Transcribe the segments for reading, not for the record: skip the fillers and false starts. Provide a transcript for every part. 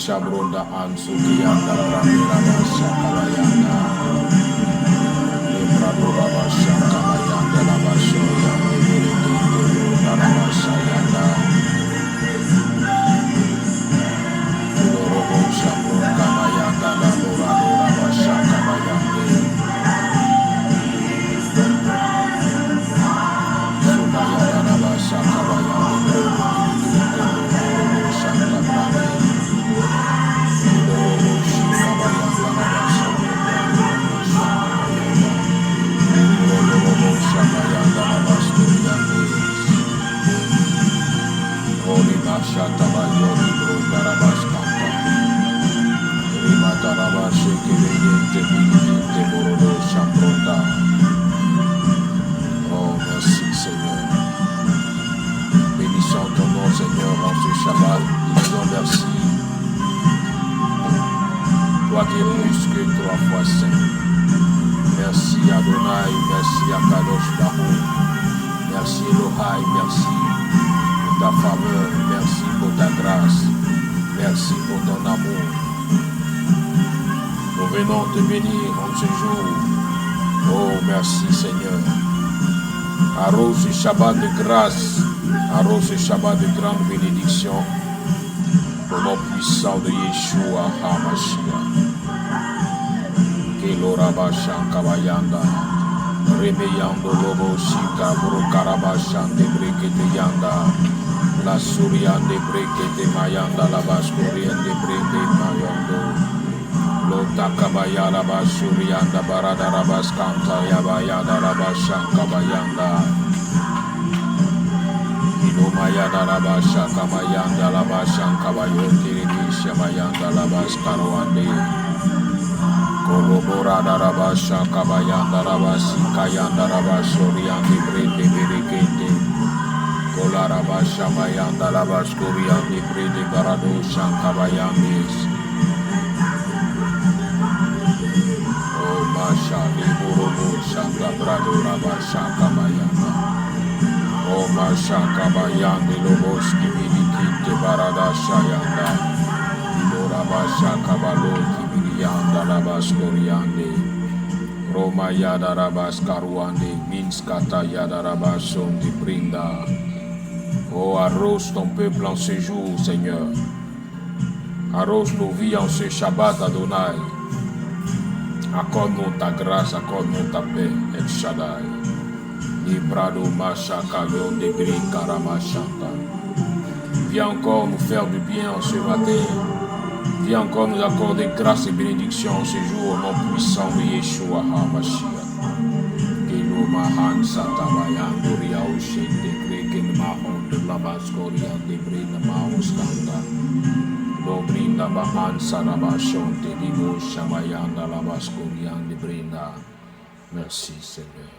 Shabronda Ansuki anda Brandira Basha Kabayanda Lebradura Basha Kabayanda Labasho Yanda Rabasha Yanda Lorobo Shabron Kabayanda Laboradura Basha Kabayanda Subayanda Rabasha Kabayanda Shanta Brande Oh, merci Seigneur. Bénissons ton nom Seigneur en ce Shabbat. Disons merci. Toi qui es plus que 3 fois saint. Merci Adonai, merci Akadosh Baruch. Merci Elohai, merci pour ta faveur, merci pour ta grâce, merci pour ton amour. Nous venons te bénir en ce jour. Oh, merci Seigneur. Arrose ce Shabbat de grâce, arrose ce Shabbat de grande bénédiction. Au nom puissant de Yeshua HaMashiach. Kelorabasha Kabayanda. Remeyando Lobo Shika Burukarabashan de Brekete Yanda. La Surian de Brekete Mayanda. La Baskurian de Brekete Mayando. Lota Kabayala Basurianda Barada Rabaskanta Yabayada Rabashan Kabayanda. Mayada Rabasha Kamayanda Labashan Kabayoki Risha Mayanda Labaskarawande Koloborada Rabasha Kabayanda Rabasi Kayanda Rabashoriandi Brede Berikete Kolarabasha Mayanda Labaskoriandi Brede Barado Shankabayandis Oh Masha Liburubu Shanka Brado Rabasha Kamayanda Oh Mashaka Bayandi Loboski Vidikite Barada Shayanda Lora Bashaka Baloki Vidiyanda Labaskoriande Roma Yada Rabaskaruande Minskata Yada Rabasondi Brinda Oh arrose ton peuple en ce jour Seigneur Arrose nos vies en ce Shabbat Adonai Accorde-nous ta grâce, accorde-nous ta paix El Shaddai Ibrado Machakalo de Karama-Shanta. Viens encore nous faire du bien en ce matin. Viens encore nous accorder grâce et bénédiction en ce jour au nom puissant de Yeshua HaMashiach. Kelo Mahan Satabayan Doria Oshete Kreken Mahon de Labaskoria de Brina Maoskanta. Dobrinda Mahan Sarabashonte Dimo Shamayanda Labaskoria de Brina. Merci Seigneur.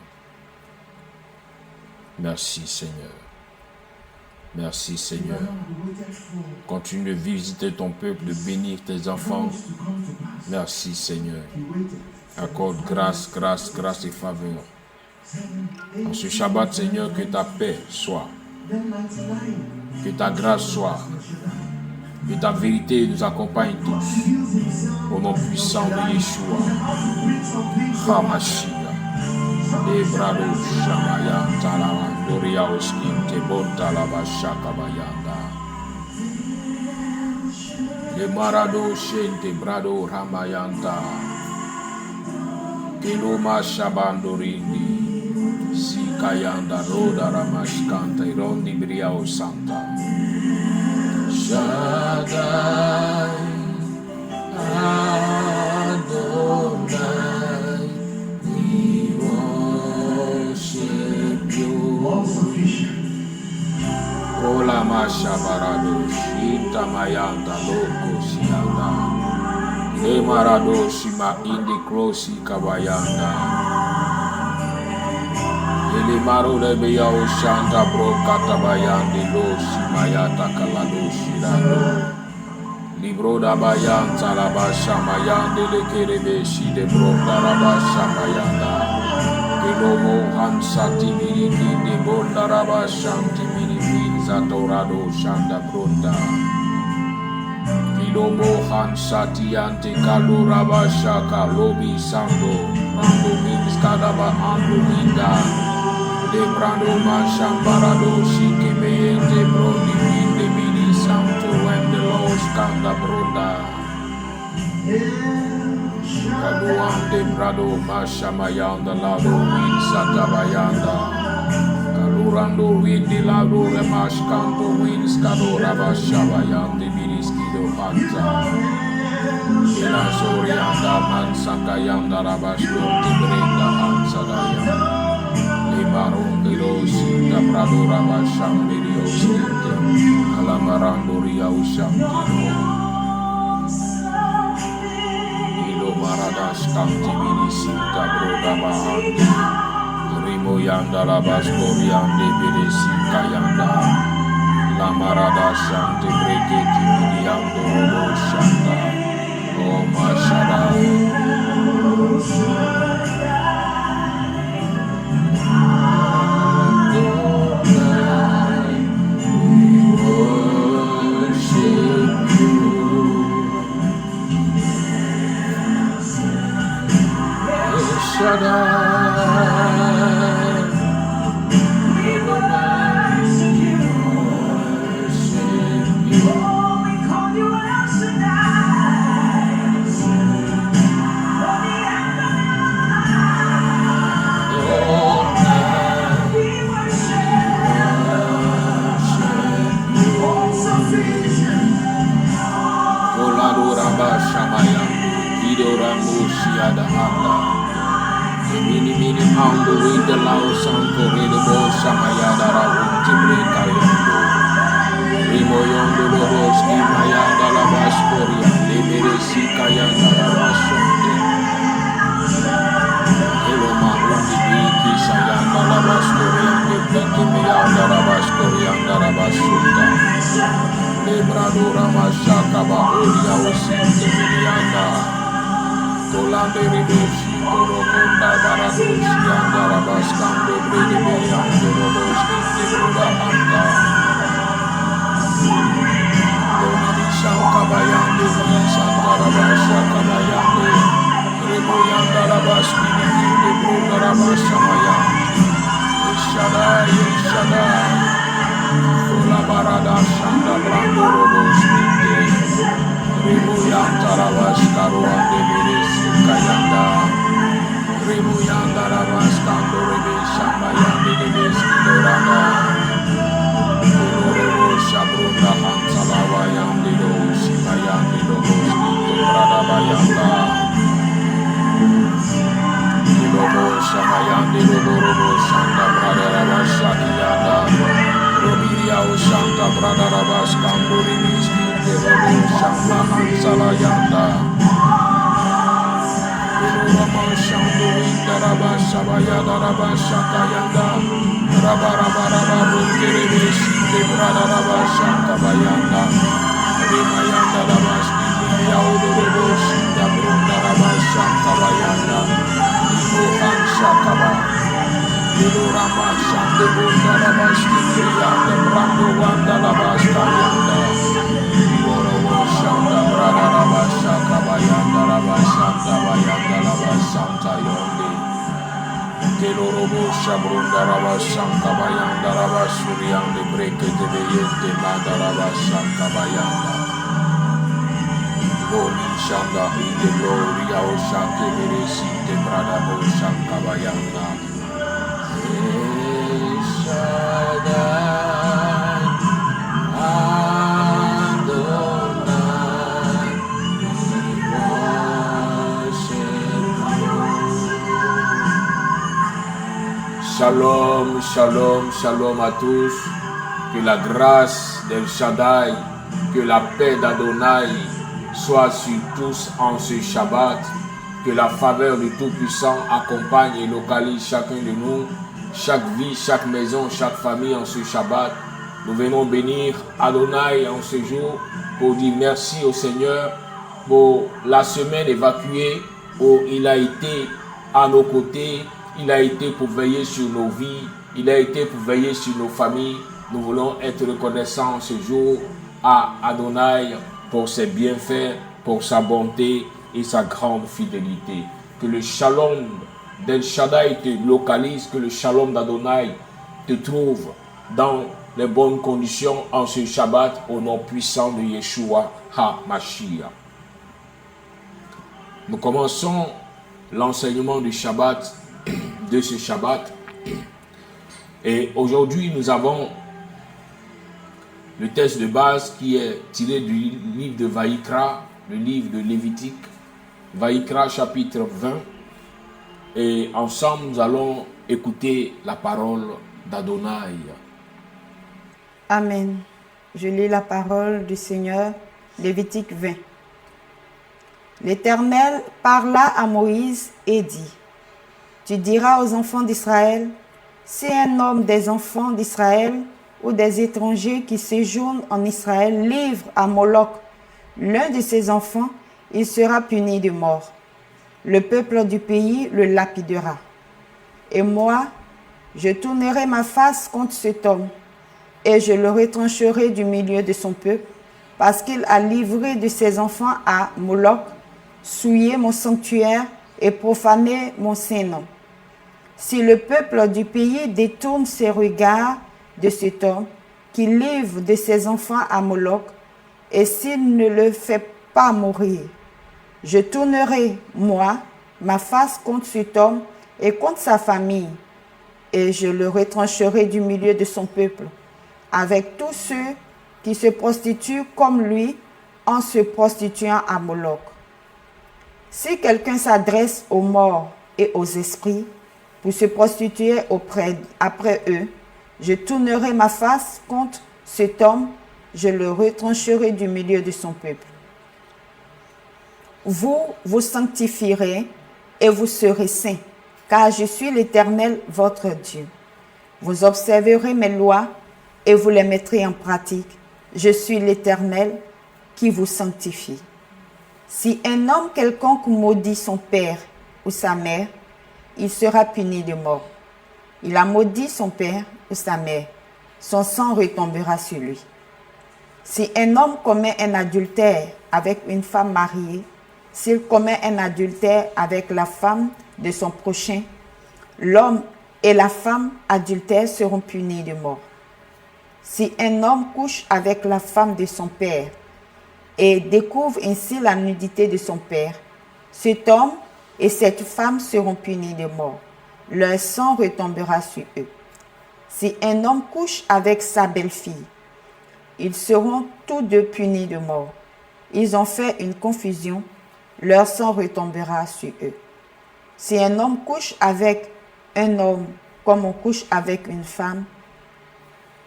Merci Seigneur. Merci Seigneur. Continue de visiter ton peuple, de bénir tes enfants. Merci Seigneur. Accorde grâce, grâce, grâce et faveur. En ce Shabbat Seigneur, que ta paix soit. Que ta grâce soit. Que ta vérité nous accompagne tous. Au nom puissant de Yeshua. HaMashiach. Ebrado Shamayanta Doria Oskinte Bontalaba Shakabayanda. Le Marado Shente Brado Ramayanta. Kiluma Shabandorindi. Sikayanda Roda Ramashkanta Irondi Briao Santa. Shaddai Adonai, we worship you. Ola Mashabarado Shita Mayanta Loko Sianda. Emarado Shima Indi Krosi Kabayanda. Elimaro Lebeya Shanta Bro Katabayandi Lo Shimayata Kalado Shirado. Libro da Bayanta Labasha Mayande Lekerebe Shide Bro Darabasha Mayanda. Kilomo Hansati Miriki de Bondaraba Shanti Miriki Zatorado Shanda Bronda. Kilomo Hansati Ante Kaluraba Shaka Lobi Sando. Rando Mins Kadaba Ando Linda. De Brando Mashambarado Shike Meyente Brondi Minde Mini Santo and the Lord Skanda Bronda. Kaluan de Brado Mashamayanda Lado Win Sakabayanda. Kalurando Win de Lado Remashkanto Win Skado Rabashabayande Miniskido Hanta. Ela Sorianda Mansakayanda Rabashko Tibrenda Hansadaya. Limarondiro Sita Brado Rabashambirio Sinte. Alamarandoria Ushamtino. Maradas Kanti Minisita Broda Bahandi Rimo Yanda Labaskoriande Bedesi Kayanda La Marada Shanti Breketi Midiando Robo Shanta O Mashada Ando in the lao santo relebo shamayada rawunti brekayondo Rimo yondo loboski mayada labaskoria Leberesi kayanda labasonde Eloma undi biki sayanda labaskoria Lebreki meyanda labaskoria Ndarabasunda Lebrado ramashaka ba oria osinte milianda Tolande ridoshi Torokonda Baradoshi Andarabaskambo Brede Yandoroboski Tibruda Handa Domini Shankabayande Sandarabasha Kabayande Rebo Yandarabaski Tibruda Rabashamayam Shaddai Shaddai Tola Barada Shanda Brando Roboski Rebo Yandarabaskaro Ande Beresi Kayanda Remo Yanda Rabascando Rebe Shamayande Debeski Dorana Rebo Shabrunda Hansalawa Yandi Do Shimayandi Do Boski Brada Bayanda Kilobo Shamayandi Robo Shanda Brada Rabashaki Yanda Robiria Shanda Brada Rabascando Rebiski Robo Shama Hansala Yanda Shando Indaraba Shabaya Daraba Shakayanda Rabaraba Rungerebe Shinde Bradaraba Shakabayanda Rimayanda Rabaski Yaudobo Shinda Brundaraba Shakabayanda Ibohan Shakaba Ilurama Shande Bundaraba Shkiyanda Brando Wanda Labaskayanda Iborobo Shanda Bradaraba Shakabayanda Rabashanda Bayanda Santa Yondi Kelorobo Shabrundaraba Shankabayandaraba Suryan de Breke de Beyente Mandaraba Shankabayanda. Lori Shanda in the Gloria O Shanke Beresi de Bradabo Shankabayanda. Shaddai Adonai, Shalom, shalom, shalom à tous. Que la grâce d'El Shaddai, que la paix d'Adonai soit sur tous en ce Shabbat. Que la faveur du Tout-Puissant accompagne et localise chacun de nous, chaque vie, chaque maison, chaque famille en ce Shabbat. Nous venons bénir Adonai en ce jour pour dire merci au Seigneur pour la semaine évacuée où il a été à nos côtés. Il a été pour veiller sur nos vies, il a été pour veiller sur nos familles. Nous voulons être reconnaissants ce jour à Adonai pour ses bienfaits, pour sa bonté et sa grande fidélité. Que le shalom d'El Shaddai te localise, que le shalom d'Adonai te trouve dans les bonnes conditions en ce Shabbat au nom puissant de Yeshua HaMashiach. Nous commençons l'enseignement du Shabbat de ce Shabbat. Et aujourd'hui, nous avons le texte de base qui est tiré du livre de Vaïkra, le livre de Lévitique, Vaïkra chapitre 20. Et ensemble, nous allons écouter la parole d'Adonai. Amen. Je lis la parole du Seigneur, Lévitique 20. L'Éternel parla à Moïse et dit: Tu diras aux enfants d'Israël, si un homme des enfants d'Israël ou des étrangers qui séjournent en Israël livre à Moloch l'un de ses enfants, il sera puni de mort. Le peuple du pays le lapidera. Et moi, je tournerai ma face contre cet homme, et je le retrancherai du milieu de son peuple, parce qu'il a livré de ses enfants à Moloch, souillé mon sanctuaire et profané mon Saint-Nom. Si le peuple du pays détourne ses regards de cet homme qui livre de ses enfants à Moloch, et s'il ne le fait pas mourir, je tournerai, moi, ma face contre cet homme et contre sa famille, et je le retrancherai du milieu de son peuple, avec tous ceux qui se prostituent comme lui en se prostituant à Moloch. Si quelqu'un s'adresse aux morts et aux esprits pour se prostituer après eux, je tournerai ma face contre cet homme, je le retrancherai du milieu de son peuple. Vous vous sanctifierez et vous serez saints, car je suis l'Éternel, votre Dieu. Vous observerez mes lois et vous les mettrez en pratique. Je suis l'Éternel qui vous sanctifie. Si un homme quelconque maudit son père ou sa mère, il sera puni de mort. Il a maudit son père ou sa mère, son sang retombera sur lui. Si un homme commet un adultère avec une femme mariée, s'il commet un adultère avec la femme de son prochain, l'homme et la femme adultère seront punis de mort. Si un homme couche avec la femme de son père et découvre ainsi la nudité de son père, cet homme et cette femme seront punis de mort. Leur sang retombera sur eux. Si un homme couche avec sa belle-fille, ils seront tous deux punis de mort. Ils ont fait une confusion, leur sang retombera sur eux. Si un homme couche avec un homme comme on couche avec une femme,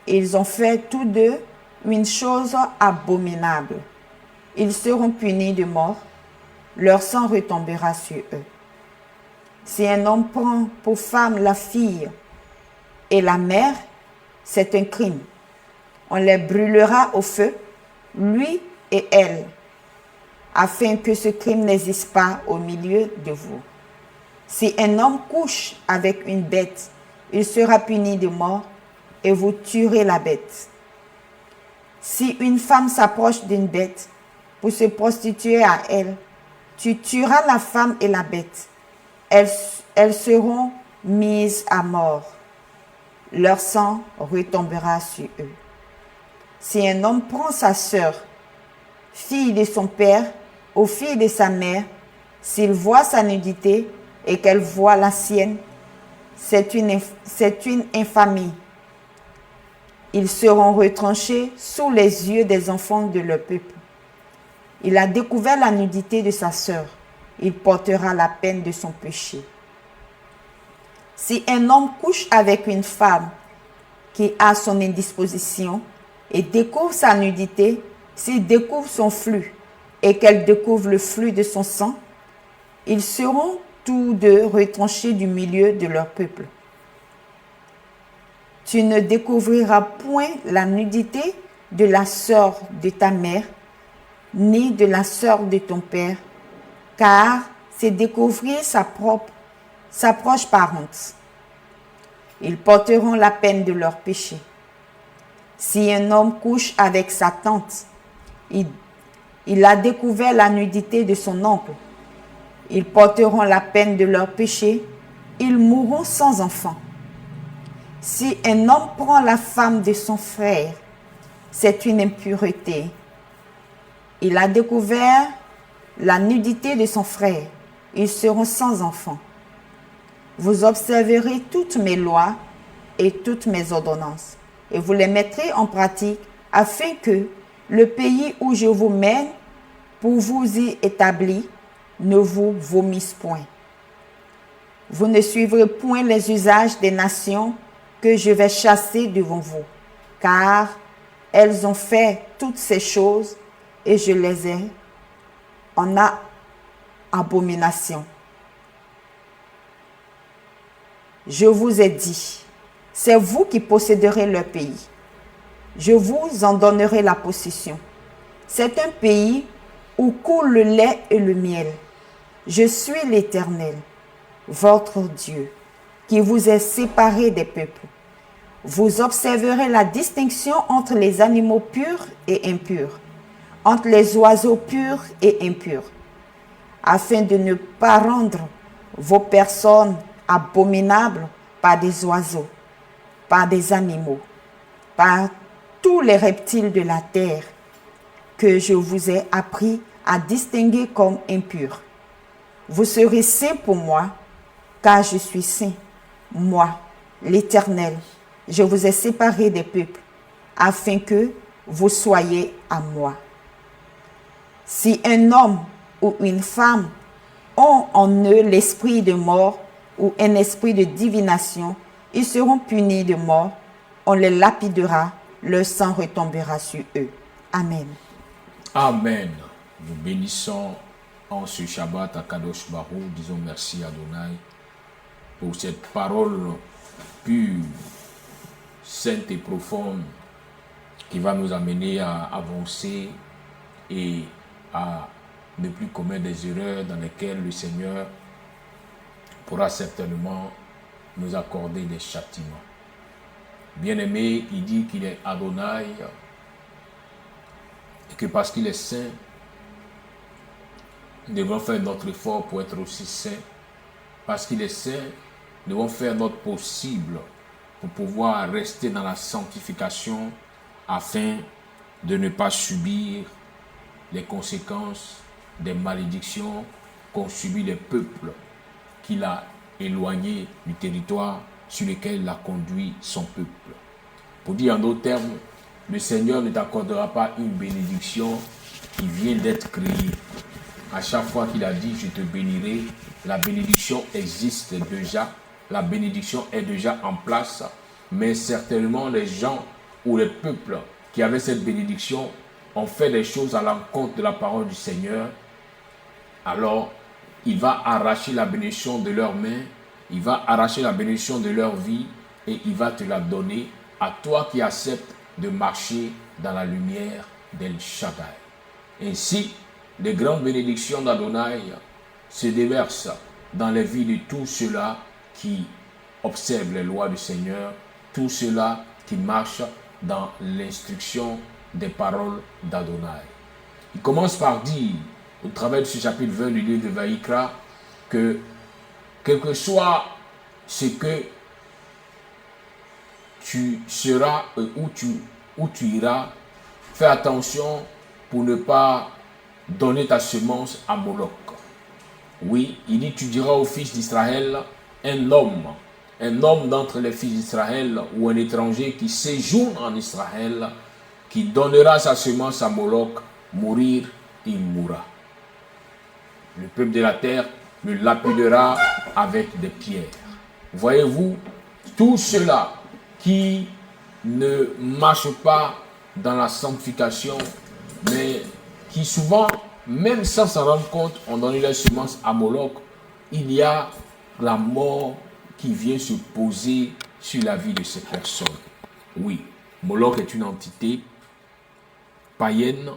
ils ont fait tous deux une chose abominable. Ils seront punis de mort, leur sang retombera sur eux. Si un homme prend pour femme la fille et la mère, c'est un crime. On les brûlera au feu, lui et elle, afin que ce crime n'existe pas au milieu de vous. Si un homme couche avec une bête, il sera puni de mort et vous tuerez la bête. Si une femme s'approche d'une bête pour se prostituer à elle, tu tueras la femme et la bête. Elles seront mis à mort. Leur sang retombera sur eux. Si un homme prend sa sœur, fille de son père, ou fille de sa mère, s'il voit sa nudité et qu'elle voit la sienne, c'est une infamie. Ils seront retranchés sous les yeux des enfants de leur peuple. Il a découvert la nudité de sa sœur. Il portera la peine de son péché. Si un homme couche avec une femme qui a son indisposition et découvre sa nudité, s'il découvre son flux et qu'elle découvre le flux de son sang, ils seront tous deux retranchés du milieu de leur peuple. Tu ne découvriras point la nudité de la sœur de ta mère, ni de la sœur de ton père, car c'est découvrir sa proche parente. Ils porteront la peine de leur péché. Si un homme couche avec sa tante, il a découvert la nudité de son oncle. Ils porteront la peine de leur péché. Ils mourront sans enfant. Si un homme prend la femme de son frère, c'est une impureté. Il a découvert la nudité de son frère. Ils seront sans enfant. Vous observerez toutes mes lois et toutes mes ordonnances, et vous les mettrez en pratique afin que le pays où je vous mène pour vous y établir ne vous vomisse point. Vous ne suivrez point les usages des nations que je vais chasser devant vous, car elles ont fait toutes ces choses et je les ai en abomination. Je vous ai dit, c'est vous qui posséderez leur pays. Je vous en donnerai la possession. C'est un pays où coule le lait et le miel. Je suis l'Éternel, votre Dieu, qui vous est séparé des peuples. Vous observerez la distinction entre les animaux purs et impurs, entre les oiseaux purs et impurs, afin de ne pas rendre vos personnes abominables par des oiseaux, par des animaux, par tous les reptiles de la terre que je vous ai appris à distinguer comme impurs. Vous serez saints pour moi, car je suis saint, moi, l'Éternel. Je vous ai séparés des peuples, afin que vous soyez à moi. Si un homme ou une femme ont en eux l'esprit de mort ou un esprit de divination, ils seront punis de mort. On les lapidera, leur sang retombera sur eux. Amen. Amen. Nous bénissons en ce Shabbat à Kadosh Baruch. Disons merci à Adonai pour cette parole pure, sainte et profonde qui va nous amener à avancer et à ne plus commettre des erreurs dans lesquelles le Seigneur pourra certainement nous accorder des châtiments. Bien-aimé, il dit qu'il est Adonai et que parce qu'il est saint, nous devons faire notre effort pour être aussi saint. Parce qu'il est saint, nous devons faire notre possible pour pouvoir rester dans la sanctification afin de ne pas subir les conséquences des malédictions qu'ont subi les peuples qu'il a éloignés du territoire sur lequel il a conduit son peuple. Pour dire en d'autres termes, le Seigneur ne t'accordera pas une bénédiction qui vient d'être créée. À chaque fois qu'il a dit « je te bénirai », la bénédiction existe déjà, la bénédiction est déjà en place, mais certainement les gens ou les peuples qui avaient cette bénédiction ont fait des choses à l'encontre de la parole du Seigneur. Alors, il va arracher la bénédiction de leurs mains, il va arracher la bénédiction de leur vie et il va te la donner à toi qui acceptes de marcher dans la lumière d'El Shaddai. Ainsi, les grandes bénédictions d'Adonai se déversent dans les vies de tous ceux-là qui observent les lois du Seigneur, tous ceux-là qui marchent dans l'instruction des paroles d'Adonai. Il commence par dire, au travers de ce chapitre 20 du livre de Vaïkra, que quel que soit ce que tu seras où tu iras. Fais attention pour ne pas donner ta semence à Moloch. Oui, il dit, tu diras aux fils d'Israël, un homme d'entre les fils d'Israël ou un étranger qui séjourne en Israël, qui donnera sa semence à Moloch, mourir, il mourra. Le peuple de la terre le lapidera avec des pierres. Voyez-vous, tout cela qui ne marche pas dans la sanctification, mais qui souvent, même sans s'en rendre compte, ont donné leur semence à Moloch, il y a la mort qui vient se poser sur la vie de ces personnes. Oui, Moloch est une entité païenne,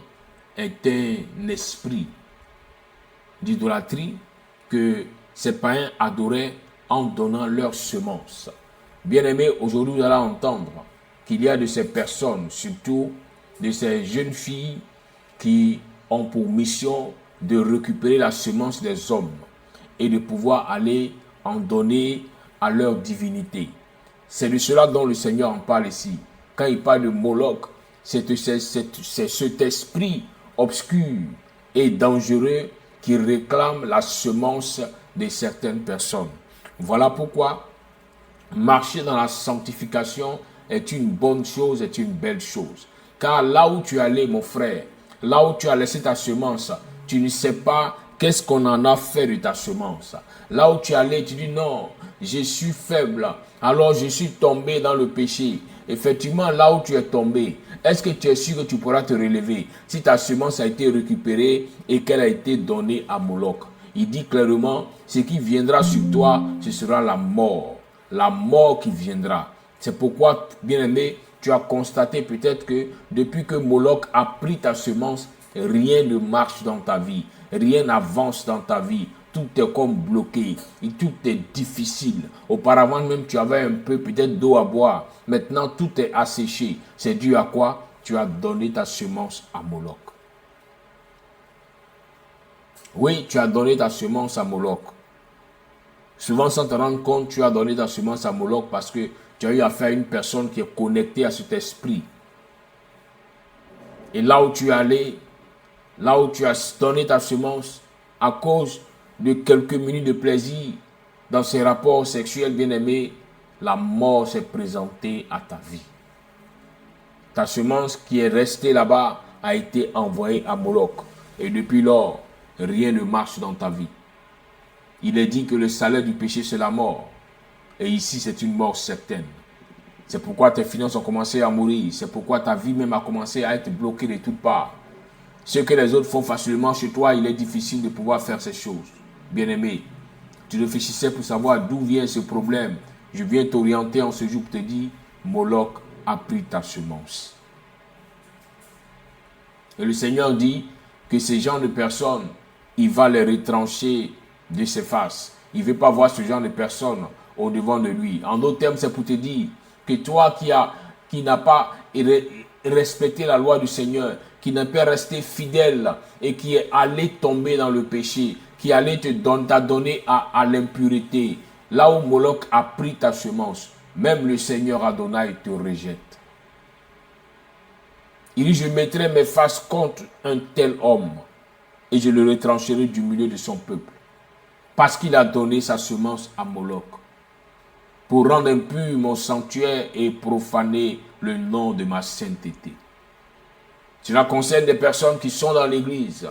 est un esprit d'idolâtrie que ces païens adoraient en donnant leur semence. Bien-aimés, aujourd'hui, vous allez entendre qu'il y a de ces personnes, surtout de ces jeunes filles qui ont pour mission de récupérer la semence des hommes et de pouvoir aller en donner à leur divinité. C'est de cela dont le Seigneur en parle ici. Quand il parle de Moloch, c'est cet esprit obscur et dangereux qui réclame la semence de certaines personnes. Voilà pourquoi marcher dans la sanctification est une bonne chose, est une belle chose. Car là où tu es allé, mon frère, là où tu as laissé ta semence, tu ne sais pas qu'est-ce qu'on en a fait de ta semence. Là où tu es allé, tu dis non, je suis faible, alors je suis tombé dans le péché. Effectivement, là où tu es tombé, est-ce que tu es sûr que tu pourras te relever si ta semence a été récupérée et qu'elle a été donnée à Moloch? Il dit clairement, ce qui viendra sur toi, ce sera la mort. La mort qui viendra. C'est pourquoi, bien-aimé, tu as constaté peut-être que depuis que Moloch a pris ta semence, rien ne marche dans ta vie. Rien n'avance dans ta vie. Tout est comme bloqué. Et tout est difficile. Auparavant même, tu avais un peu peut-être d'eau à boire. Maintenant, tout est asséché. C'est dû à quoi? Tu as donné ta semence à Moloch. Oui, tu as donné ta semence à Moloch. Souvent, sans te rendre compte, tu as donné ta semence à Moloch parce que tu as eu affaire à une personne qui est connectée à cet esprit. Et là où tu es allé, là où tu as donné ta semence, à cause de quelques minutes de plaisir dans ces rapports sexuels bien-aimés, la mort s'est présentée à ta vie. Ta semence qui est restée là-bas a été envoyée à Moloch. Et depuis lors, rien ne marche dans ta vie. Il est dit que le salaire du péché, c'est la mort. Et ici, c'est une mort certaine. C'est pourquoi tes finances ont commencé à mourir. C'est pourquoi ta vie même a commencé à être bloquée de toutes parts. Ce que les autres font facilement chez toi, il est difficile de pouvoir faire ces choses. Bien-aimé, tu réfléchissais pour savoir d'où vient ce problème. Je viens t'orienter en ce jour pour te dire, Moloch a pris ta semence. Et le Seigneur dit que ces genres de personnes, il va les retrancher de ses faces. Il ne veut pas voir ce genre de personnes au devant de lui. En d'autres termes, c'est pour te dire que toi qui n'as pas respecté la loi du Seigneur, qui n'a pas resté fidèle et qui est allé tomber dans le péché, qui allait t'a donné à l'impureté, là où Moloch a pris ta semence, même le Seigneur Adonai te rejette. Il dit, je mettrai mes faces contre un tel homme et je le retrancherai du milieu de son peuple. Parce qu'il a donné sa semence à Moloch pour rendre impur mon sanctuaire et profaner le nom de ma sainteté. Cela concerne des personnes qui sont dans l'église,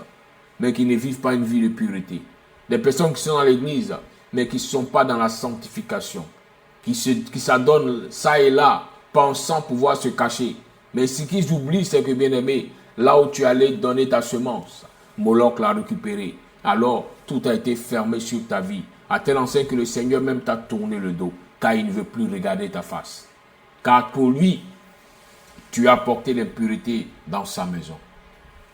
mais qui ne vivent pas une vie de pureté. Des personnes qui sont dans l'église, mais qui ne sont pas dans la sanctification. Qui s'adonnent ça et là, pensant pouvoir se cacher. Mais ce qu'ils oublient, c'est que, bien-aimé, là où tu allais donner ta semence, Moloch l'a récupéré. Alors, tout a été fermé sur ta vie. À tel enseigne que le Seigneur même t'a tourné le dos, car il ne veut plus regarder ta face. Car pour lui, tu as porté l'impureté dans sa maison.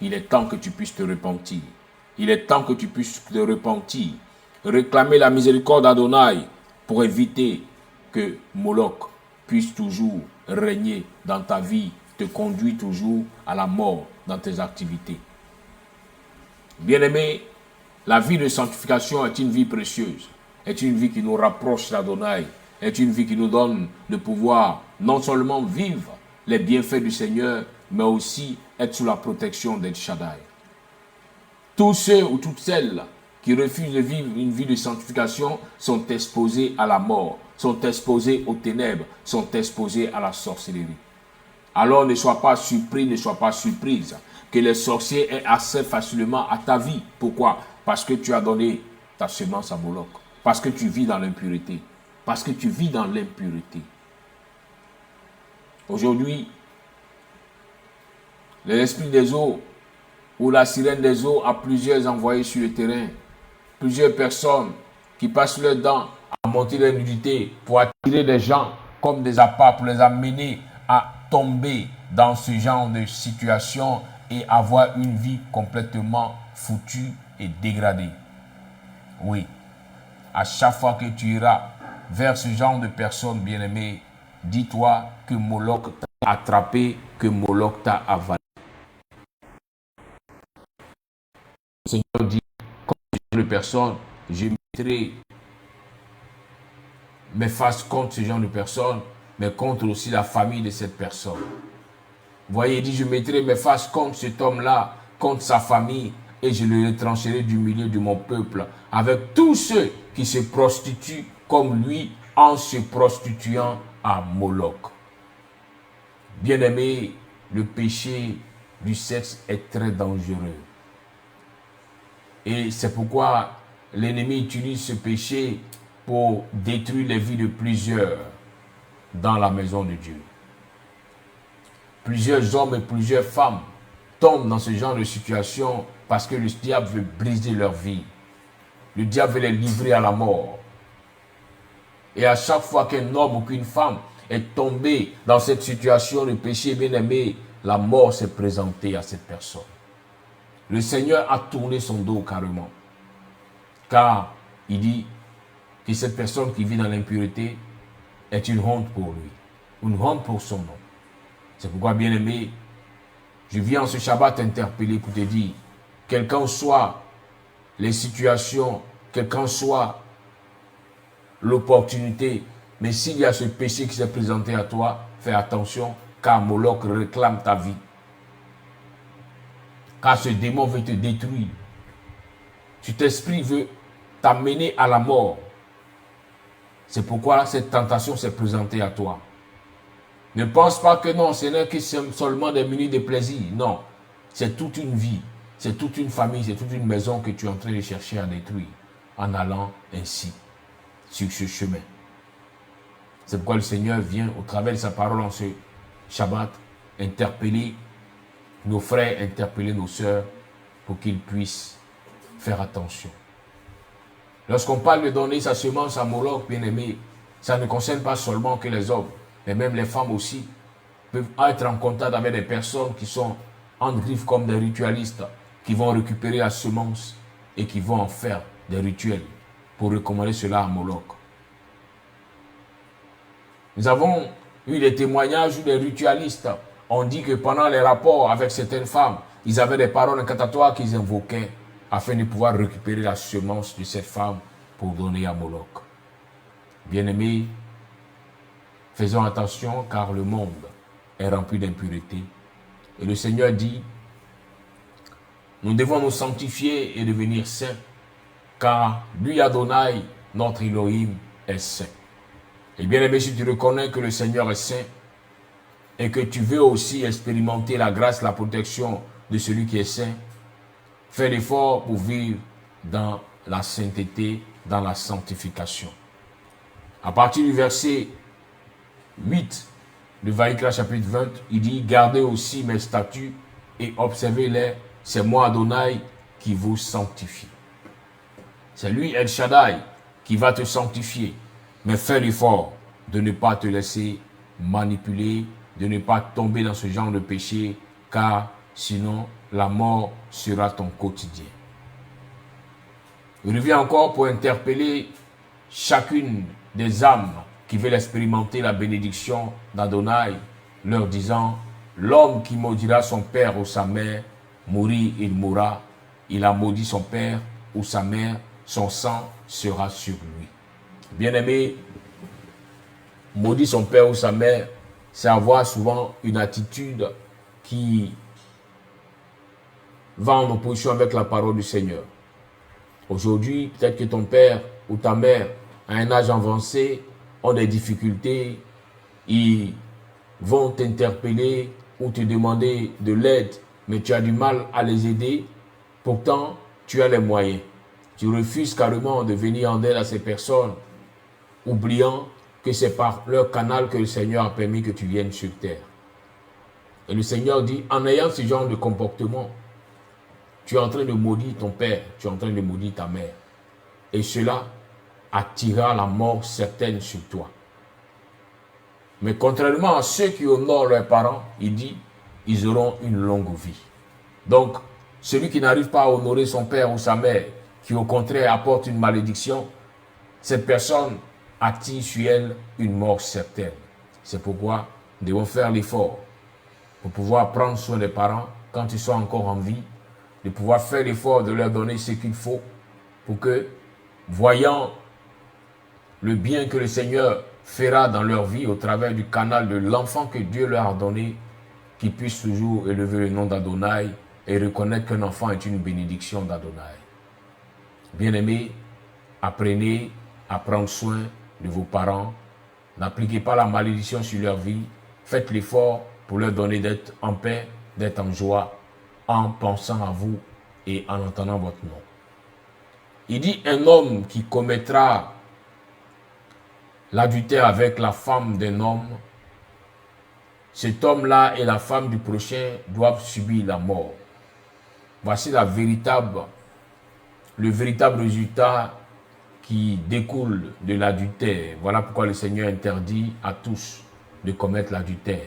Il est temps que tu puisses te repentir. Il est temps que tu puisses te repentir. Réclamer la miséricorde d'Adonai pour éviter que Moloch puisse toujours régner dans ta vie, te conduire toujours à la mort dans tes activités. Bien-aimé, la vie de sanctification est une vie précieuse. est une vie qui nous rapproche d'Adonai, est une vie qui nous donne le pouvoir non seulement vivre les bienfaits du Seigneur, mais aussi être sous la protection d'El Shaddai. Tous ceux ou toutes celles qui refusent de vivre une vie de sanctification sont exposés à la mort, sont exposés aux ténèbres, sont exposés à la sorcellerie. Alors ne sois pas surpris, ne sois pas surprise que les sorciers aient accès facilement à ta vie. Pourquoi? Parce que tu as donné ta semence à Moloch. Parce que tu vis dans l'impureté. Parce que tu vis dans l'impureté. Aujourd'hui, l'esprit des eaux ou la sirène des eaux a plusieurs envoyés sur le terrain. Plusieurs personnes qui passent leur temps à monter leur nudité pour attirer les gens comme des appâts, pour les amener à tomber dans ce genre de situation et avoir une vie complètement foutue et dégradée. Oui, à chaque fois que tu iras vers ce genre de personnes, bien-aimées, dis-toi que Moloch t'a attrapé, que Moloch t'a avalé. Le Seigneur dit, comme ce genre de personnes, je mettrai mes faces contre ce genre de personnes, mais contre aussi la famille de cette personne. Vous voyez, il dit, je mettrai mes faces contre cet homme-là, contre sa famille, et je le retrancherai du milieu de mon peuple, avec tous ceux qui se prostituent comme lui, en se prostituant à Moloch. Bien-aimé, le péché du sexe est très dangereux. Et c'est pourquoi l'ennemi utilise ce péché pour détruire les vies de plusieurs dans la maison de Dieu. Plusieurs hommes et plusieurs femmes tombent dans ce genre de situation parce que le diable veut briser leur vie. Le diable veut les livrer à la mort. Et à chaque fois qu'un homme ou qu'une femme est tombé dans cette situation de péché, bien-aimé, la mort s'est présentée à cette personne. Le Seigneur a tourné son dos carrément. Car il dit que cette personne qui vit dans l'impureté est une honte pour lui. Une honte pour son nom. C'est pourquoi, bien-aimé, je viens en ce Shabbat t'interpeller pour te dire, quelles qu'en soient les situations, quelle qu'en soit l'opportunité, mais s'il y a ce péché qui s'est présenté à toi, fais attention, car Moloch réclame ta vie. Car ce démon veut te détruire. Cet esprit veut t'amener à la mort. C'est pourquoi cette tentation s'est présentée à toi. Ne pense pas que non, ce n'est que seulement des minutes de plaisir. Non, c'est toute une vie, c'est toute une famille, c'est toute une maison que tu es en train de chercher à détruire en allant ainsi sur ce chemin. C'est pourquoi le Seigneur vient au travers de sa parole en ce Shabbat interpeller nos frères, interpeller nos sœurs pour qu'ils puissent faire attention. Lorsqu'on parle de donner sa semence à Moloch, bien-aimé, ça ne concerne pas seulement que les hommes, mais même les femmes aussi peuvent être en contact avec des personnes qui sont en griffe comme des ritualistes, qui vont récupérer la semence et qui vont en faire des rituels pour recommander cela à Moloch. Nous avons eu des témoignages où des ritualistes ont dit que pendant les rapports avec certaines femmes, ils avaient des paroles incantatoires qu'ils invoquaient afin de pouvoir récupérer la semence de cette femme pour donner à Moloch. Bien-aimés, faisons attention car le monde est rempli d'impureté. Et le Seigneur dit, nous devons nous sanctifier et devenir saints, car lui Adonai, notre Elohim, est saint. Et bien aimé, si tu reconnais que le Seigneur est saint et que tu veux aussi expérimenter la grâce, la protection de celui qui est saint, fais l'effort pour vivre dans la sainteté, dans la sanctification. À partir du verset 8 de Vaïkra chapitre 20, il dit, gardez aussi mes statuts et observez-les, c'est moi Adonai qui vous sanctifie. C'est lui El Shaddai qui va te sanctifier. Mais fais l'effort de ne pas te laisser manipuler, de ne pas tomber dans ce genre de péché, car sinon la mort sera ton quotidien. Je reviens encore pour interpeller chacune des âmes qui veulent expérimenter la bénédiction d'Adonai, leur disant, l'homme qui maudira son père ou sa mère, mourir il mourra, il a maudit son père ou sa mère, son sang sera sur lui. Bien-aimé, maudit son père ou sa mère, c'est avoir souvent une attitude qui va en opposition avec la parole du Seigneur. Aujourd'hui, peut-être que ton père ou ta mère, à un âge avancé, ont des difficultés, ils vont t'interpeller ou te demander de l'aide, mais tu as du mal à les aider, pourtant tu as les moyens. Tu refuses carrément de venir en aide à ces personnes, oubliant que c'est par leur canal que le Seigneur a permis que tu viennes sur terre. Et le Seigneur dit, en ayant ce genre de comportement, tu es en train de maudire ton père, tu es en train de maudire ta mère. Et cela attirera la mort certaine sur toi. Mais contrairement à ceux qui honorent leurs parents, il dit, ils auront une longue vie. Donc, celui qui n'arrive pas à honorer son père ou sa mère, qui au contraire apporte une malédiction, cette personne attire sur elle une mort certaine. C'est pourquoi nous devons faire l'effort pour pouvoir prendre soin des parents quand ils sont encore en vie, de pouvoir faire l'effort de leur donner ce qu'il faut pour que, voyant le bien que le Seigneur fera dans leur vie au travers du canal de l'enfant que Dieu leur a donné, qu'ils puissent toujours élever le nom d'Adonai et reconnaître qu'un enfant est une bénédiction d'Adonai. Bien-aimés, apprenez à prendre soin de vos parents. N'appliquez pas la malédiction sur leur vie. Faites l'effort pour leur donner d'être en paix, d'être en joie, en pensant à vous et en entendant votre nom. Il dit, un homme qui commettra l'adultère avec la femme d'un homme, cet homme-là et la femme du prochain doivent subir la mort. Voici le véritable résultat qui découle de l'adultère. Voilà pourquoi le Seigneur interdit à tous de commettre l'adultère.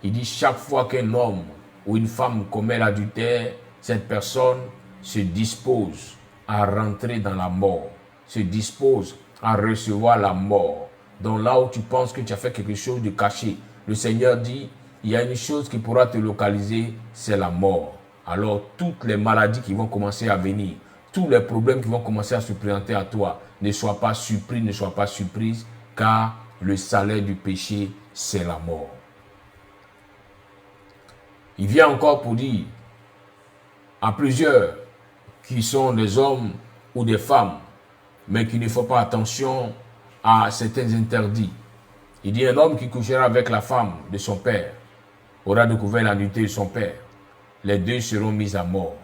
Il dit, chaque fois qu'un homme ou une femme commet l'adultère, cette personne se dispose à rentrer dans la mort, se dispose à recevoir la mort. Donc là où tu penses que tu as fait quelque chose de caché, le Seigneur dit, il y a une chose qui pourra te localiser, c'est la mort. Alors toutes les maladies qui vont commencer à venir, tous les problèmes qui vont commencer à se présenter à toi, ne sois pas surpris, ne sois pas surprise, car le salaire du péché, c'est la mort. Il vient encore pour dire à plusieurs qui sont des hommes ou des femmes, mais qui ne font pas attention à certains interdits. Il dit, un homme qui couchera avec la femme de son père aura découvert la nudité de son père. Les deux seront mis à mort.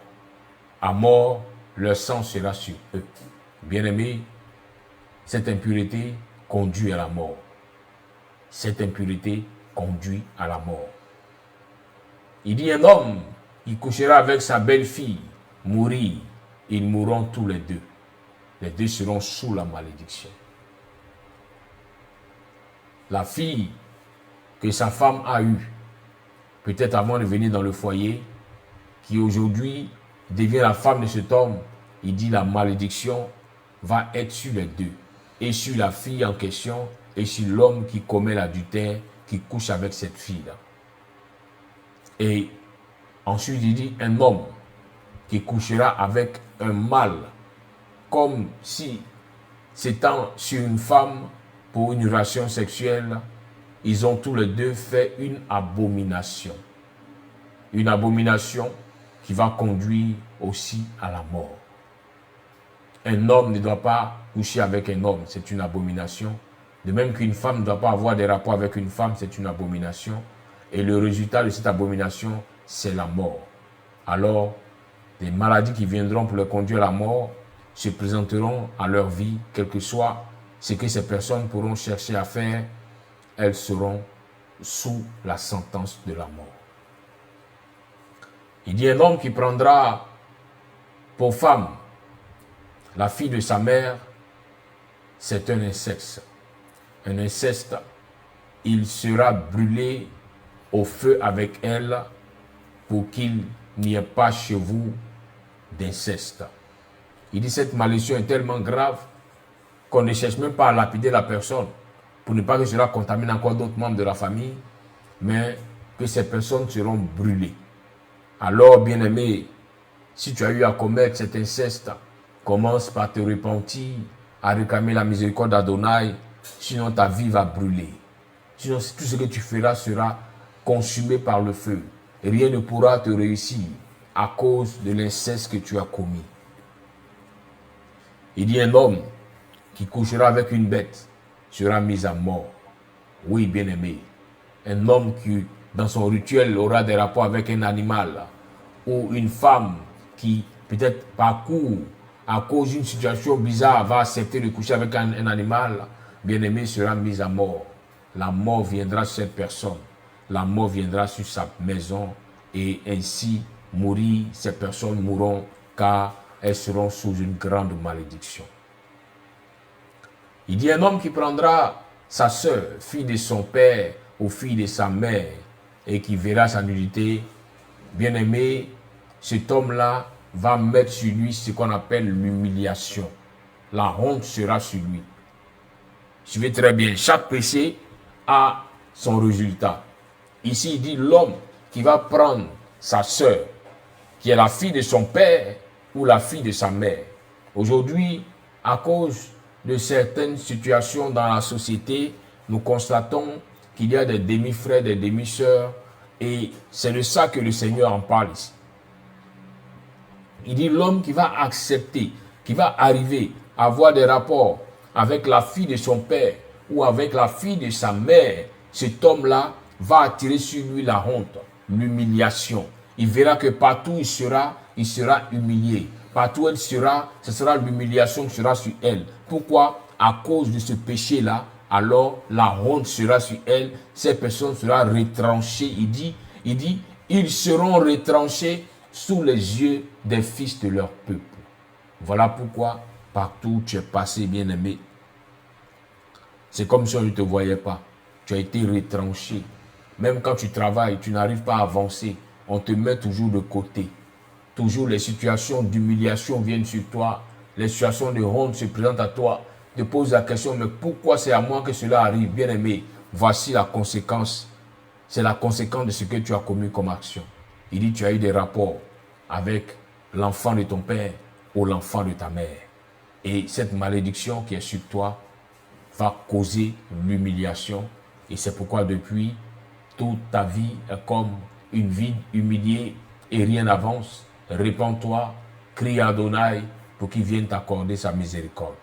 À mort, leur sang sera sur eux. Bien-aimés, cette impureté conduit à la mort. Cette impureté conduit à la mort. Il dit, un homme qui couchera avec sa belle-fille, mourir, ils mourront tous les deux. Les deux seront sous la malédiction. La fille que sa femme a eue, peut-être avant de venir dans le foyer, qui aujourd'hui devient la femme de cet homme, il dit la malédiction va être sur les deux. Et sur la fille en question, et sur l'homme qui commet l'adultère, qui couche avec cette fille-là. Et ensuite il dit un homme qui couchera avec un mâle, comme si s'étant sur une femme pour une relation sexuelle, ils ont tous les deux fait une abomination. Une abomination qui va conduire aussi à la mort. Un homme ne doit pas coucher avec un homme, c'est une abomination. De même qu'une femme ne doit pas avoir des rapports avec une femme, c'est une abomination. Et le résultat de cette abomination, c'est la mort. Alors, des maladies qui viendront pour les conduire à la mort se présenteront à leur vie, quel que soit ce que ces personnes pourront chercher à faire, elles seront sous la sentence de la mort. Il dit un homme qui prendra pour femme la fille de sa mère, c'est un inceste. Un inceste, il sera brûlé au feu avec elle pour qu'il n'y ait pas chez vous d'inceste. Il dit cette malédiction est tellement grave qu'on ne cherche même pas à lapider la personne pour ne pas que cela contamine encore d'autres membres de la famille, mais que ces personnes seront brûlées. Alors, bien-aimé, si tu as eu à commettre cet inceste, commence par te repentir, à réclamer la miséricorde d'Adonai, sinon ta vie va brûler. Sinon tout ce que tu feras sera consumé par le feu. Et rien ne pourra te réussir à cause de l'inceste que tu as commis. Il dit un homme qui couchera avec une bête sera mis à mort. Oui, bien-aimé. Un homme qui, dans son rituel, aura des rapports avec un animal, ou une femme qui, peut-être parcourt, à cause d'une situation bizarre, va accepter de coucher avec un animal, bien-aimé, sera mis à mort. La mort viendra sur cette personne. La mort viendra sur sa maison, et ainsi mourir, ces personnes mourront car elles seront sous une grande malédiction. Il dit un homme qui prendra sa sœur, fille de son père ou fille de sa mère, et qui verra sa nudité, bien aimé, cet homme-là va mettre sur lui ce qu'on appelle l'humiliation. La honte sera sur lui. Suivez très bien, chaque péché a son résultat. Ici, il dit l'homme qui va prendre sa sœur, qui est la fille de son père ou la fille de sa mère. Aujourd'hui, à cause de certaines situations dans la société, nous constatons qu'il y a des demi-frères, des demi-sœurs, et c'est de ça que le Seigneur en parle ici. Il dit l'homme qui va accepter, qui va arriver à avoir des rapports avec la fille de son père ou avec la fille de sa mère, cet homme-là va attirer sur lui la honte, l'humiliation. Il verra que partout il sera humilié. Partout elle sera, ce sera l'humiliation qui sera sur elle. Pourquoi? À cause de ce péché-là, alors la honte sera sur elle, cette personne sera retranchée. Il dit, ils seront retranchés sous les yeux des fils de leur peuple. Voilà pourquoi, partout où tu es passé, bien-aimé, c'est comme si on ne te voyait pas. Tu as été retranché. Même quand tu travailles, tu n'arrives pas à avancer. On te met toujours de côté. Toujours les situations d'humiliation viennent sur toi. Les situations de honte se présentent à toi. Te pose la question, mais pourquoi c'est à moi que cela arrive? Bien-aimé, voici la conséquence. C'est la conséquence de ce que tu as commis comme action. Il dit, tu as eu des rapports avec l'enfant de ton père ou l'enfant de ta mère. Et cette malédiction qui est sur toi va causer l'humiliation. Et c'est pourquoi depuis, toute ta vie est comme une vie humiliée et rien n'avance. Répands-toi, crie à Adonai pour qu'il vienne t'accorder sa miséricorde.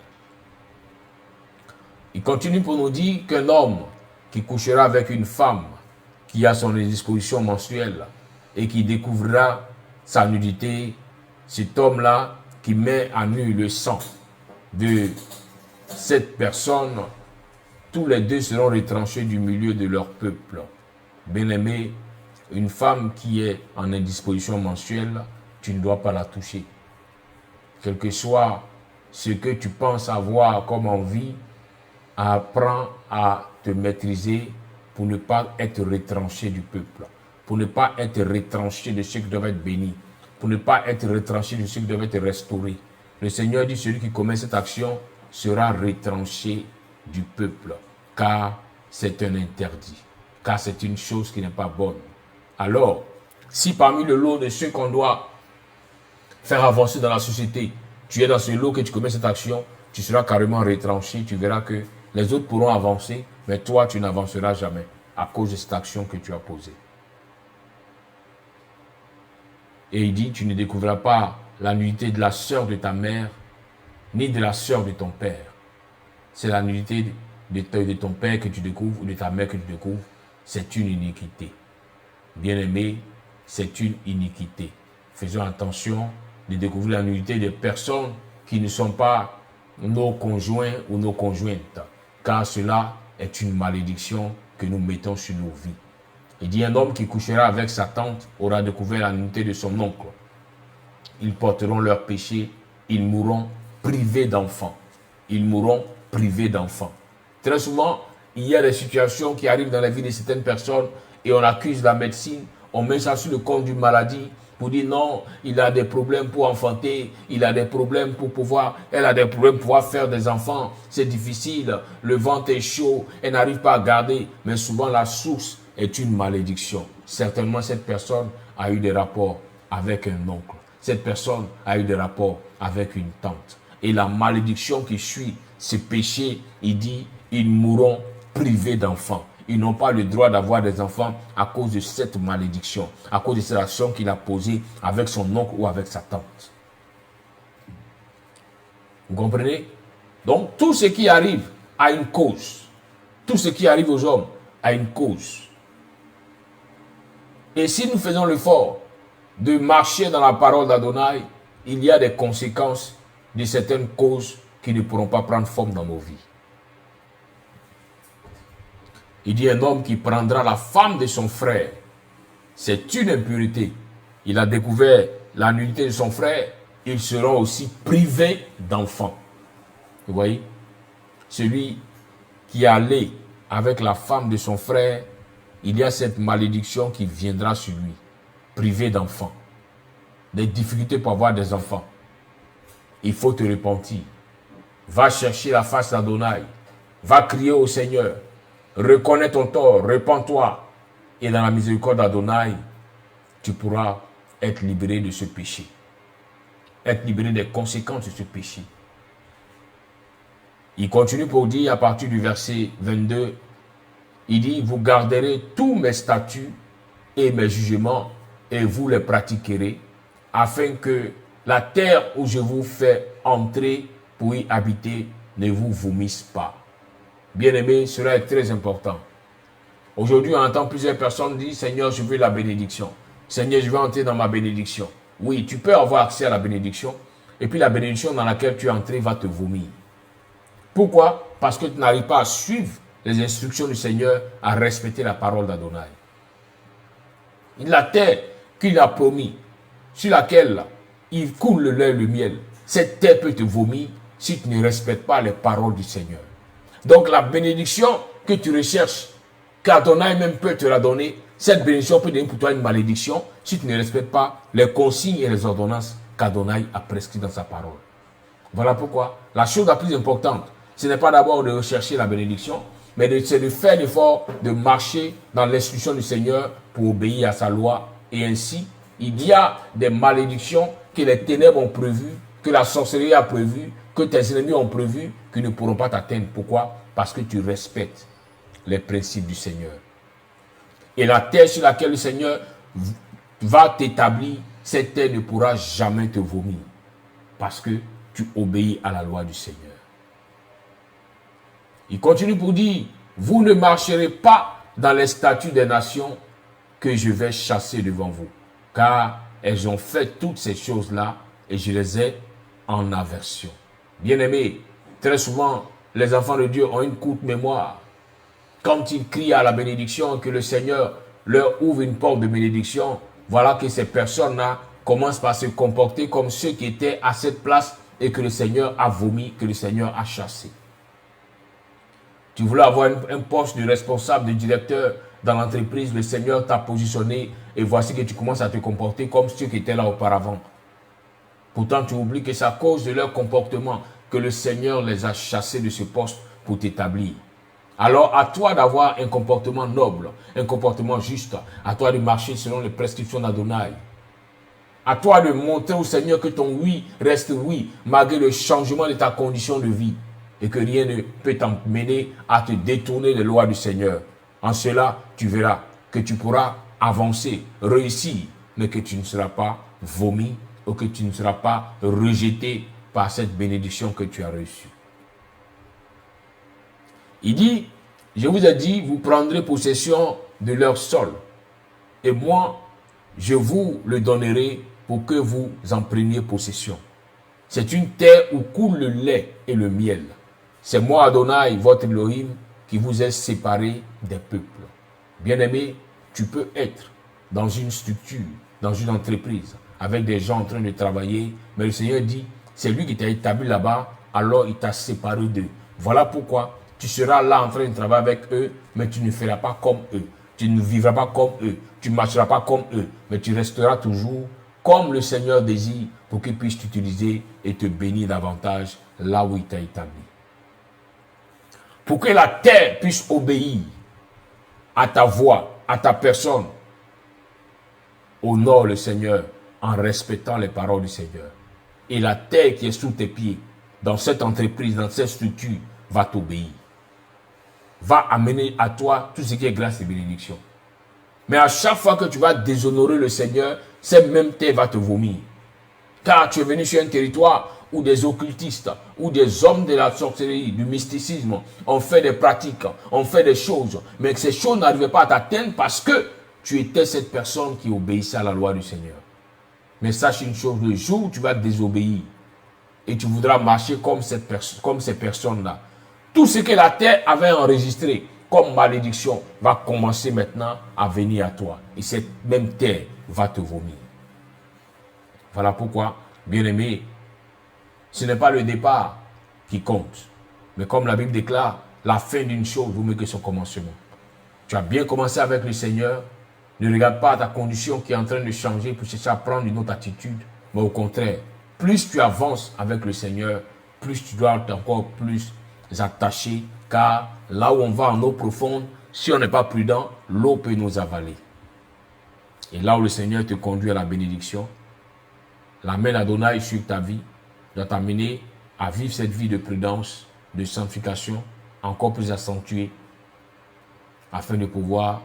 Il continue pour nous dire qu'un homme qui couchera avec une femme qui a son indisposition menstruelle et qui découvrira sa nudité, cet homme-là qui met à nu le sang de cette personne, tous les deux seront retranchés du milieu de leur peuple. Bien-aimé, une femme qui est en indisposition menstruelle, tu ne dois pas la toucher. Quel que soit ce que tu penses avoir comme envie, apprends à te maîtriser pour ne pas être retranché du peuple, pour ne pas être retranché de ceux qui doivent être bénis, pour ne pas être retranché de ceux qui doivent être restaurés. Le Seigneur dit, celui qui commet cette action sera retranché du peuple, car c'est un interdit, car c'est une chose qui n'est pas bonne. Alors, si parmi le lot de ceux qu'on doit faire avancer dans la société, tu es dans ce lot que tu commets cette action, tu seras carrément retranché, tu verras que les autres pourront avancer, mais toi, tu n'avanceras jamais à cause de cette action que tu as posée. Et il dit, tu ne découvriras pas la nudité de la sœur de ta mère, ni de la sœur de ton père. C'est la nudité de ton père que tu découvres, ou de ta mère que tu découvres. C'est une iniquité. Bien-aimé, c'est une iniquité. Faisons attention de découvrir la nudité des personnes qui ne sont pas nos conjoints ou nos conjointes, car cela est une malédiction que nous mettons sur nos vies. Il dit, un homme qui couchera avec sa tante aura découvert la nudité de son oncle. Ils porteront leurs péchés, ils mourront privés d'enfants. Ils mourront privés d'enfants. Très souvent, il y a des situations qui arrivent dans la vie de certaines personnes et on accuse la médecine, on met ça sur le compte d'une maladie pour dire non, il a des problèmes pour enfanter, il a des problèmes pour pouvoir, elle a des problèmes pour pouvoir faire des enfants, c'est difficile, le ventre est chaud, elle n'arrive pas à garder, mais souvent la source est une malédiction. Certainement cette personne a eu des rapports avec un oncle. cette personne a eu des rapports avec une tante. Et la malédiction qui suit ce péché, il dit, ils mourront privés d'enfants. Ils n'ont pas le droit d'avoir des enfants à cause de cette malédiction, à cause de cette action qu'il a posée avec son oncle ou avec sa tante. Vous comprenez? Donc, tout ce qui arrive a une cause. Tout ce qui arrive aux hommes a une cause. Et si nous faisons l'effort de marcher dans la parole d'Adonai, il y a des conséquences de certaines causes qui ne pourront pas prendre forme dans nos vies. Il dit un homme qui prendra la femme de son frère. C'est une impureté. Il a découvert la nudité de son frère. Ils seront aussi privés d'enfants. Vous voyez? Celui qui est allé avec la femme de son frère, il y a cette malédiction qui viendra sur lui. Privé d'enfants. Des difficultés pour avoir des enfants. Il faut te repentir. Va chercher la face d'Adonai. Va crier au Seigneur. Reconnais ton tort, repens-toi. Et dans la miséricorde d'Adonai, tu pourras être libéré de ce péché. Être libéré des conséquences de ce péché. Il continue pour dire à partir du verset 22, il dit, vous garderez tous mes statuts et mes jugements et vous les pratiquerez, afin que la terre où je vous fais entrer pour y habiter ne vous vomisse pas. Bien-aimés, cela est très important. Aujourd'hui, on entend plusieurs personnes dire, Seigneur, je veux la bénédiction. Seigneur, je veux entrer dans ma bénédiction. Oui, tu peux avoir accès à la bénédiction, et puis la bénédiction dans laquelle tu es entré va te vomir. Pourquoi? Parce que tu n'arrives pas à suivre les instructions du Seigneur, à respecter la parole d'Adonai. La terre qu'il a promis, sur laquelle il coule le lait et le miel, cette terre peut te vomir si tu ne respectes pas les paroles du Seigneur. Donc la bénédiction que tu recherches, qu'Adonai même peut te la donner, cette bénédiction peut devenir pour toi une malédiction si tu ne respectes pas les consignes et les ordonnances qu'Adonai a prescrites dans sa parole. Voilà pourquoi la chose la plus importante, ce n'est pas d'abord de rechercher la bénédiction, mais c'est de faire l'effort de marcher dans l'instruction du Seigneur pour obéir à sa loi. Et ainsi, il y a des malédictions que les ténèbres ont prévues, que la sorcellerie a prévues, que tes ennemis ont prévues, qui ne pourront pas t'atteindre. Pourquoi? Parce que tu respectes les principes du Seigneur. Et la terre sur laquelle le Seigneur va t'établir, cette terre ne pourra jamais te vomir. Parce que tu obéis à la loi du Seigneur. Il continue pour dire, vous ne marcherez pas dans les statuts des nations que je vais chasser devant vous. Car elles ont fait toutes ces choses-là et je les ai en aversion. Bien-aimés, très souvent, les enfants de Dieu ont une courte mémoire. Quand ils crient à la bénédiction, que le Seigneur leur ouvre une porte de bénédiction, voilà que ces personnes-là commencent par se comporter comme ceux qui étaient à cette place et que le Seigneur a vomi, que le Seigneur a chassé. Tu voulais avoir un poste de responsable, de directeur dans l'entreprise, le Seigneur t'a positionné et voici que tu commences à te comporter comme ceux qui étaient là auparavant. Pourtant, tu oublies que c'est à cause de leur comportement que le Seigneur les a chassés de ce poste pour t'établir. Alors, à toi d'avoir un comportement noble, un comportement juste, à toi de marcher selon les prescriptions d'Adonai. À toi de montrer au Seigneur que ton oui reste oui, malgré le changement de ta condition de vie. Et que rien ne peut t'emmener à te détourner des lois du Seigneur. En cela, tu verras que tu pourras avancer, réussir, mais que tu ne seras pas vomi ou que tu ne seras pas rejeté par cette bénédiction que tu as reçue. Il dit, je vous ai dit, vous prendrez possession de leur sol. Et moi, je vous le donnerai pour que vous en preniez possession. C'est une terre où coule le lait et le miel. C'est moi, Adonai, votre Elohim, qui vous ai séparé des peuples. Bien-aimé, tu peux être dans une structure, dans une entreprise, avec des gens en train de travailler, mais le Seigneur dit, c'est lui qui t'a établi là-bas, alors il t'a séparé d'eux. Voilà pourquoi tu seras là en train de travailler avec eux, mais tu ne feras pas comme eux. Tu ne vivras pas comme eux. Tu ne marcheras pas comme eux, mais tu resteras toujours comme le Seigneur désire pour qu'il puisse t'utiliser et te bénir davantage là où il t'a établi. Pour que la terre puisse obéir à ta voix, à ta personne. Honore le Seigneur en respectant les paroles du Seigneur. Et la terre qui est sous tes pieds, dans cette entreprise, dans cette structure, va t'obéir. Va amener à toi tout ce qui est grâce et bénédiction. Mais à chaque fois que tu vas déshonorer le Seigneur, cette même terre va te vomir. Car tu es venu sur un territoire où des occultistes, où des hommes de la sorcellerie, du mysticisme, ont fait des pratiques, ont fait des choses, mais que ces choses n'arrivaient pas à t'atteindre parce que tu étais cette personne qui obéissait à la loi du Seigneur. Mais sache une chose, le jour où tu vas désobéir et tu voudras marcher comme ces personnes-là, tout ce que la terre avait enregistré comme malédiction va commencer maintenant à venir à toi. Et cette même terre va te vomir. Voilà pourquoi, bien-aimé, ce n'est pas le départ qui compte. Mais comme la Bible déclare, la fin d'une chose vaut mieux que son commencement. Tu as bien commencé avec le Seigneur. Ne regarde pas ta condition qui est en train de changer pour chercher à prendre une autre attitude. Mais au contraire, plus tu avances avec le Seigneur, plus tu dois être encore plus attaché. Car là où on va en eau profonde, si on n'est pas prudent, l'eau peut nous avaler. Et là où le Seigneur te conduit à la bénédiction, la main d'Adonai sur ta vie doit t'amener à vivre cette vie de prudence, de sanctification, encore plus accentuée, afin de pouvoir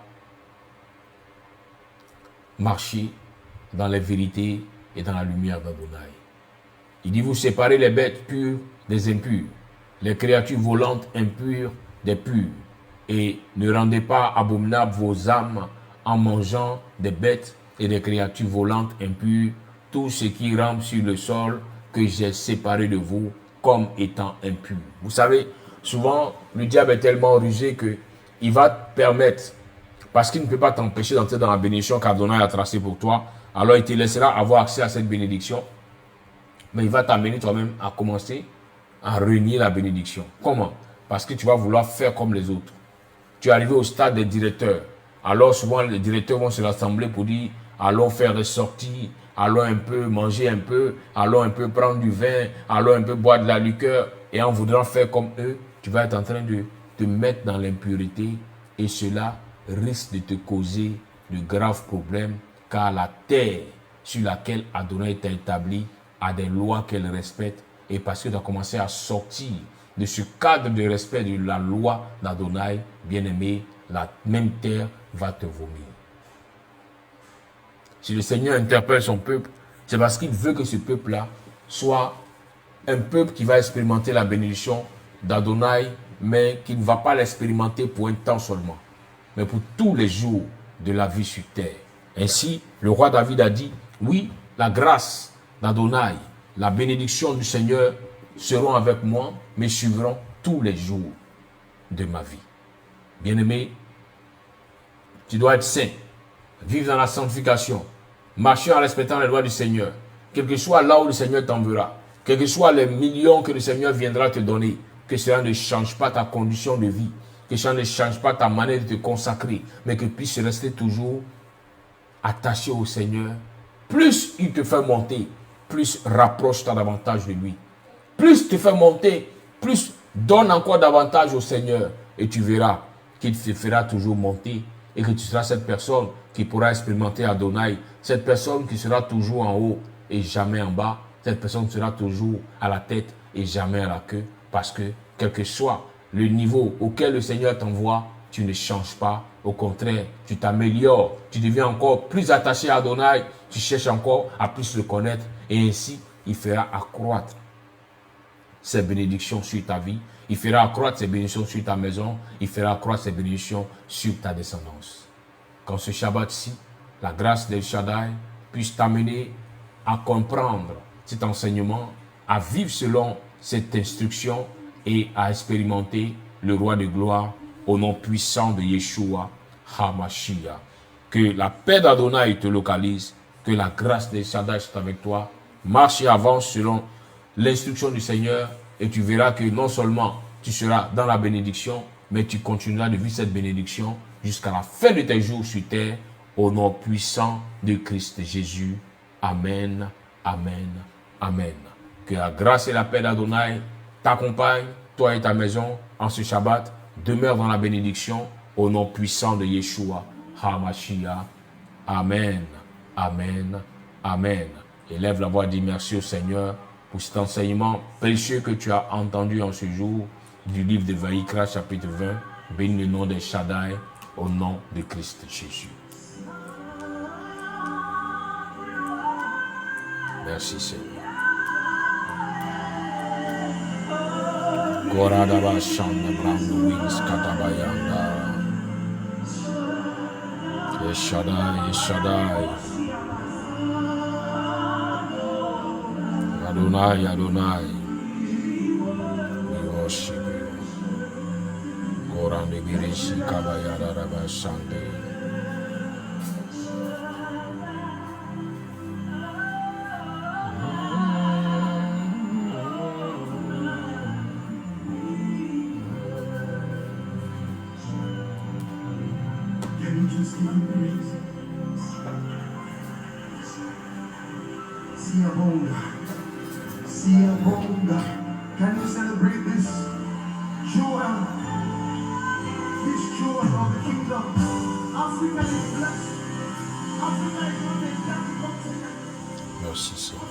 marcher dans les vérités et dans la lumière d'Adonai. Il dit, vous séparez les bêtes pures des impures, les créatures volantes impures des pures, et ne rendez pas abominables vos âmes en mangeant des bêtes et des créatures volantes impures, tout ce qui rampe sur le sol que j'ai séparé de vous comme étant impur. Vous savez, souvent, le diable est tellement rusé qu'il va te permettre, parce qu'il ne peut pas t'empêcher d'entrer dans la bénédiction qu'Adonai a tracée pour toi, alors il te laissera avoir accès à cette bénédiction, mais il va t'amener toi-même à commencer à renier la bénédiction. Comment? Parce que tu vas vouloir faire comme les autres. Tu es arrivé au stade des directeurs, alors souvent les directeurs vont se rassembler pour dire, allons faire des sorties, allons un peu manger un peu, allons un peu prendre du vin, allons un peu boire de la liqueur, et en voulant faire comme eux, tu vas être en train de te mettre dans l'impureté, et cela risque de te causer de graves problèmes, car la terre sur laquelle Adonai t'a établi a des lois qu'elle respecte, et parce que tu as commencé à sortir de ce cadre de respect de la loi d'Adonai, bien-aimé, la même terre va te vomir. Si le Seigneur interpelle son peuple, c'est parce qu'il veut que ce peuple-là soit un peuple qui va expérimenter la bénédiction d'Adonai, mais qui ne va pas l'expérimenter pour un temps seulement, mais pour tous les jours de la vie sur terre. Ainsi, le roi David a dit, oui, la grâce d'Adonai, la bénédiction du Seigneur seront avec moi, me suivront tous les jours de ma vie. Bien-aimé, tu dois être saint, vivre dans la sanctification, marcher en respectant les lois du Seigneur, quel que soit là où le Seigneur t'enverra, quels que soient les millions que le Seigneur viendra te donner, que cela ne change pas ta condition de vie, que cela ne change pas ta manière de te consacrer, mais que tu puisses rester toujours attaché au Seigneur. Plus il te fait monter, plus rapproche-toi davantage de lui. Plus te fait monter, plus donne encore davantage au Seigneur, et tu verras qu'il te fera toujours monter, et que tu seras cette personne qui pourra expérimenter Adonai, cette personne qui sera toujours en haut et jamais en bas, cette personne sera toujours à la tête et jamais à la queue, parce que quel que soit le niveau auquel le Seigneur t'envoie, tu ne changes pas, au contraire, tu t'améliores, tu deviens encore plus attaché à Adonai, tu cherches encore à plus le connaître, et ainsi il fera accroître ses bénédictions sur ta vie, il fera accroître ses bénédictions sur ta maison, il fera accroître ses bénédictions sur ta descendance. Quand ce Shabbat-ci, la grâce d'El Shaddai puisse t'amener à comprendre cet enseignement, à vivre selon cette instruction et à expérimenter le roi de gloire au nom puissant de Yeshua HaMashiach. Que la paix d'Adonai te localise, que la grâce d'El Shaddai soit avec toi. Marche et avance selon l'instruction du Seigneur et tu verras que non seulement tu seras dans la bénédiction, mais tu continueras de vivre cette bénédiction jusqu'à la fin de tes jours sur terre, au nom puissant de Christ Jésus. Amen, amen, amen. Que la grâce et la paix d'Adonai t'accompagnent, toi et ta maison, en ce Shabbat. Demeure dans la bénédiction, au nom puissant de Yeshua HaMashiach. Amen, amen, Amen. Élève la voix, dis merci au Seigneur pour cet enseignement précieux que tu as entendu en ce jour du livre de Vaïkra, chapitre 20. Bénis le nom de Shaddai au nom de Christ Jésus. Merci Seigneur. Goradaba Shanda Brando Wings Katabayanda. Shaddai, Shaddai. Adonai, Adonai. We worship you. Gorande Birishi Kabayada Raba Shande. Siabonga. Can you celebrate this joy? This joy of the kingdom. Africa is blessed. Africa is not a young continent. Merci Seigneur.